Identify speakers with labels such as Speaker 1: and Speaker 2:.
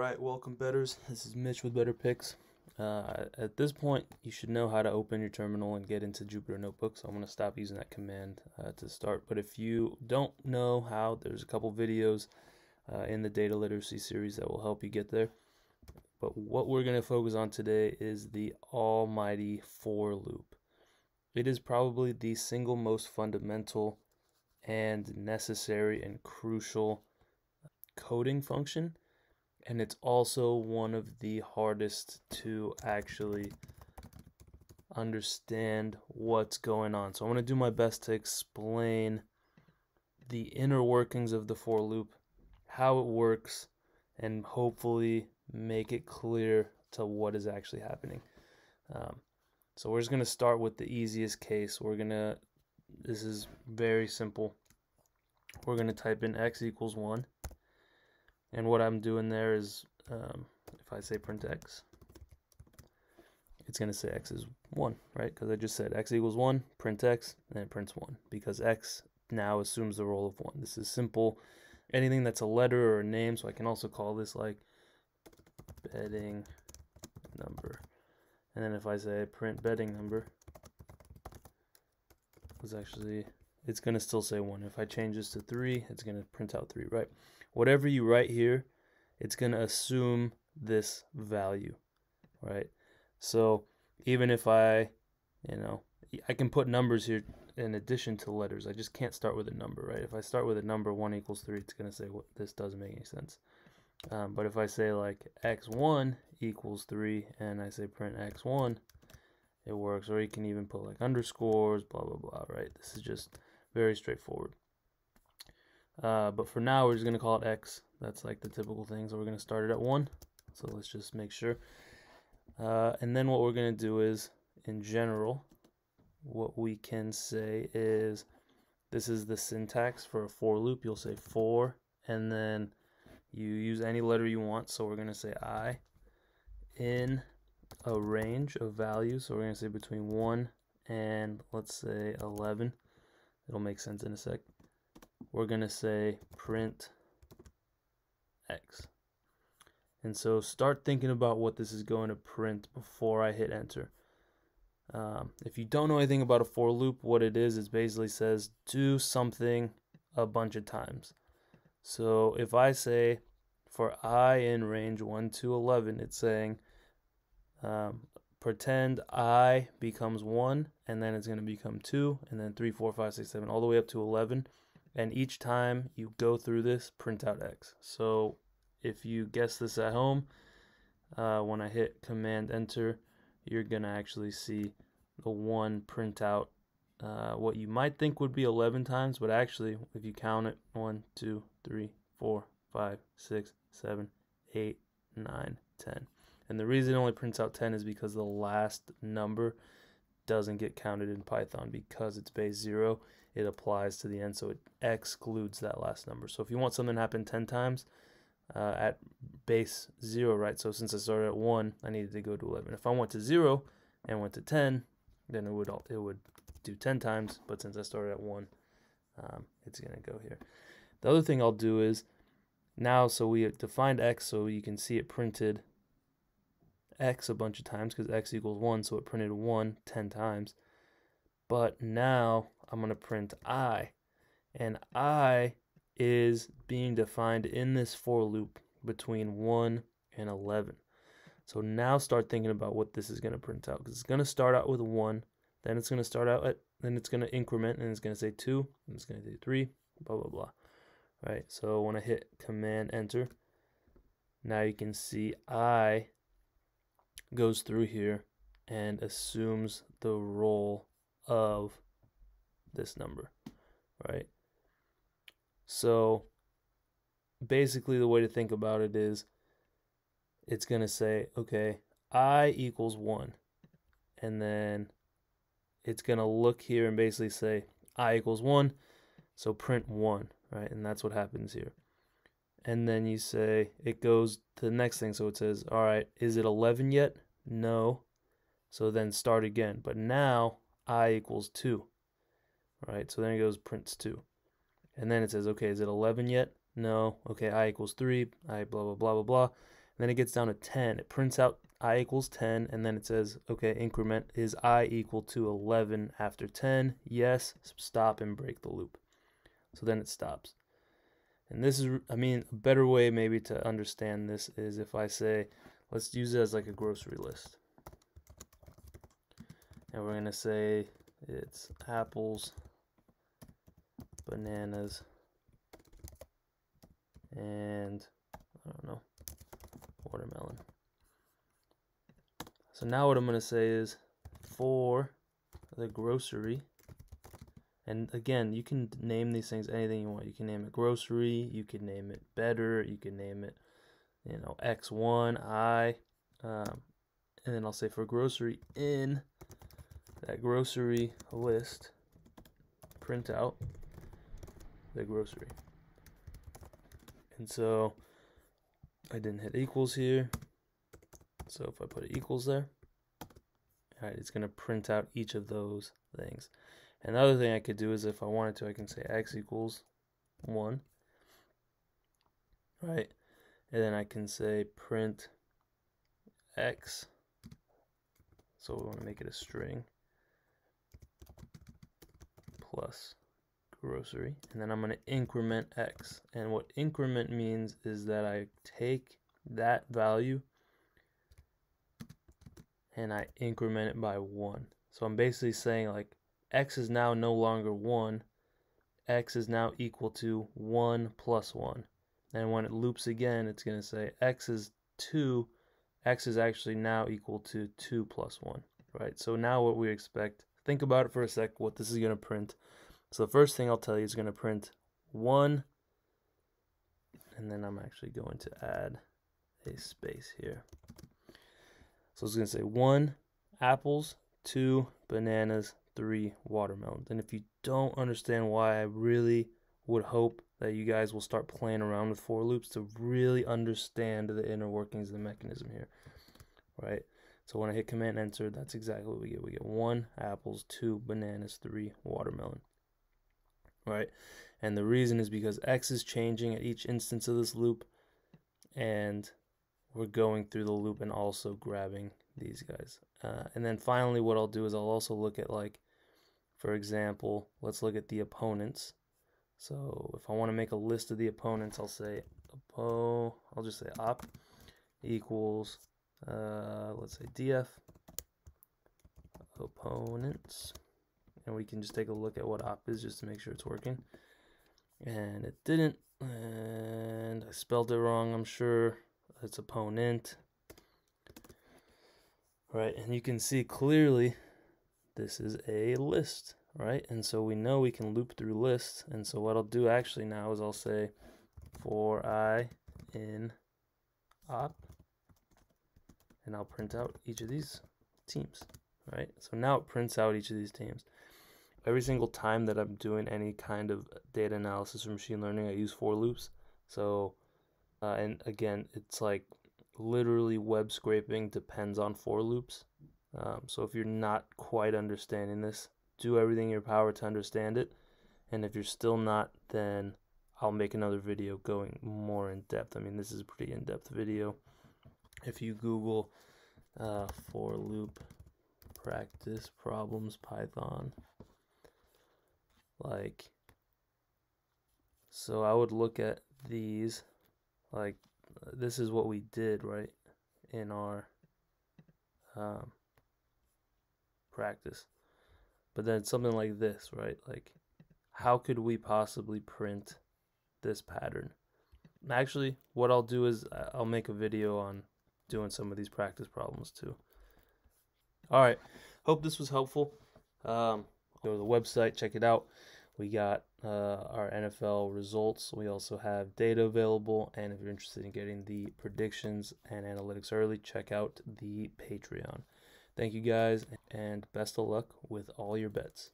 Speaker 1: Alright, welcome betters. This is Mitch with Better Picks. At this point, you should know how to open your terminal and get into Jupyter Notebook, so I'm going to stop using that command to start. But if you don't know how, there's a couple videos in the data literacy series that will help you get there. But what we're going to focus on today is the almighty for loop. It is probably the single most fundamental and necessary and crucial coding function. And it's also one of the hardest to actually understand what's going on. So I'm going to do my best to explain the inner workings of the for loop, how it works, and hopefully make it clear to what is actually happening. So we're just going to start with the easiest case. This is very simple. We're going to type in x equals 1. And what I'm doing there is, if I say print x, it's going to say x is 1, right? Because I just said x equals 1, print x, and it prints 1. Because x now assumes the role of 1. This is simple. Anything that's a letter or a name, so I can also call this like betting number. And then if I say print betting number, it's going to still say 1. If I change this to 3, it's going to print out 3, right? Whatever you write here, it's going to assume this value, right? So even if I can put numbers here in addition to letters. I just can't start with a number, right? If I start with a number, 1 equals 3, it's going to say, well, this doesn't make any sense. But if I say like x1 equals 3 and I say print x1, it works. Or you can even put like underscores, blah, blah, blah, right? This is just very straightforward. But for now, we're just going to call it x. That's like the typical thing. So we're going to start it at 1. So let's just make sure. And then what we're going to do is, in general, what we can say is, this is the syntax for a for loop. You'll say for, and then you use any letter you want. So we're going to say I in a range of values. So we're going to say between 1 and, let's say, 11. It'll make sense in a sec. We're going to say print x. And so start thinking about what this is going to print before I hit enter. If you don't know anything about a for loop, what it is basically says do something a bunch of times. So if I say for I in range 1 to 11, it's saying pretend I becomes 1, and then it's going to become 2, and then 3, 4, 5, 6, 7, all the way up to 11. And each time you go through this, print out x. So if you guess this at home, when I hit command enter, you're going to actually see the 1 print out what you might think would be 11 times, but actually, if you count it, 1, 2, 3, 4, 5, 6, 7, 8, 9, 10. And the reason it only prints out 10 is because the last number doesn't get counted in Python. Because it's base 0, it applies to the end, so it excludes that last number. So if you want something to happen 10 times at base 0, right? So since I started at 1, I needed to go to 11. If I went to 0 and went to 10, then it would do 10 times. But since I started at 1, it's going to go here. The other thing I'll do is now, so we defined x, so you can see it printed x a bunch of times because x equals 1, so it printed 1 10 times. But now I'm going to print I, and I is being defined in this for loop between 1 and 11. So now start thinking about what this is going to print out, because it's going to start out with 1, then it's going to start out at, then it's going to increment, and it's going to say 2, and it's going to say 3, blah, blah, blah. Right, so when I hit command enter, now you can see I goes through here and assumes the role of this number, right? So basically the way to think about it is, it's going to say, okay, I equals 1, and then it's going to look here and basically say I equals 1, so print 1, right? And that's what happens here. And then you say, it goes to the next thing, so it says, all right, is it 11 yet? No. So then start again. But now I equals 2, right? So then it goes prints 2. And then it says, okay, is it 11 yet? No. Okay, I equals 3, I blah, blah, blah, blah, blah. Then it gets down to 10. It prints out I equals 10, and then it says, okay, increment is I equal to 11 after 10. Yes, stop and break the loop. So then it stops. And this is, I mean, a better way maybe to understand this is if I say, let's use it as like a grocery list. And we're going to say it's apples, bananas, and I don't know, watermelon. So now what I'm going to say is for the grocery, and again, you can name these things anything you want. You can name it grocery, you can name it better, you can name it, you know, X1, I, and then I'll say for grocery in that grocery list, print out the grocery. And so I didn't hit equals here. So if I put it equals there, all right, it's going to print out each of those things. Another thing I could do is if I wanted to, I can say x equals 1, right? And then I can say print x. So we want to make it a string plus grocery. And then I'm going to increment x. And what increment means is that I take that value and I increment it by 1. So I'm basically saying like x is now no longer 1. X is now equal to 1 plus 1. And when it loops again, it's going to say x is 2. X is actually now equal to 2 plus 1, right? So now what we expect, think about it for a sec, what this is going to print. So the first thing I'll tell you is going to print 1. And then I'm actually going to add a space here. So it's going to say 1 apples, 2 bananas, 3 watermelons. And if you don't understand why, I really would hope that you guys will start playing around with for loops to really understand the inner workings of the mechanism here, right? So when I hit Command Enter, that's exactly what we get. We get 1 apples, 2 bananas, 3 watermelon, right? And the reason is because X is changing at each instance of this loop, and we're going through the loop and also grabbing these guys. And then finally what I'll do is I'll also look at, like, for example, let's look at the opponents. So if I want to make a list of the opponents, I'll say I'll just say op equals let's say df opponents, and we can just take a look at what op is just to make sure it's working. And it didn't, and I spelled it wrong, I'm sure. It's opponent, right? And you can see clearly this is a list, right? And so we know we can loop through lists. And so what I'll do actually now is I'll say for I in op, and I'll print out each of these teams, right? So now it prints out each of these teams. Every single time that I'm doing any kind of data analysis or machine learning, I use for loops. So and again, it's like literally web scraping depends on for loops. So if you're not quite understanding this, do everything in your power to understand it. And if you're still not, then I'll make another video going more in depth. I mean, this is a pretty in-depth video. If you Google for loop practice problems Python, like, so I would look at these. Like, this is what we did, right, in our practice. But then something like this, right? Like, how could we possibly print this pattern? Actually, what I'll do is I'll make a video on doing some of these practice problems too. All right, hope this was helpful. Go to the website, check it out. We got our NFL results. We also have data available. And if you're interested in getting the predictions and analytics early, check out the Patreon. Thank you guys, and best of luck with all your bets.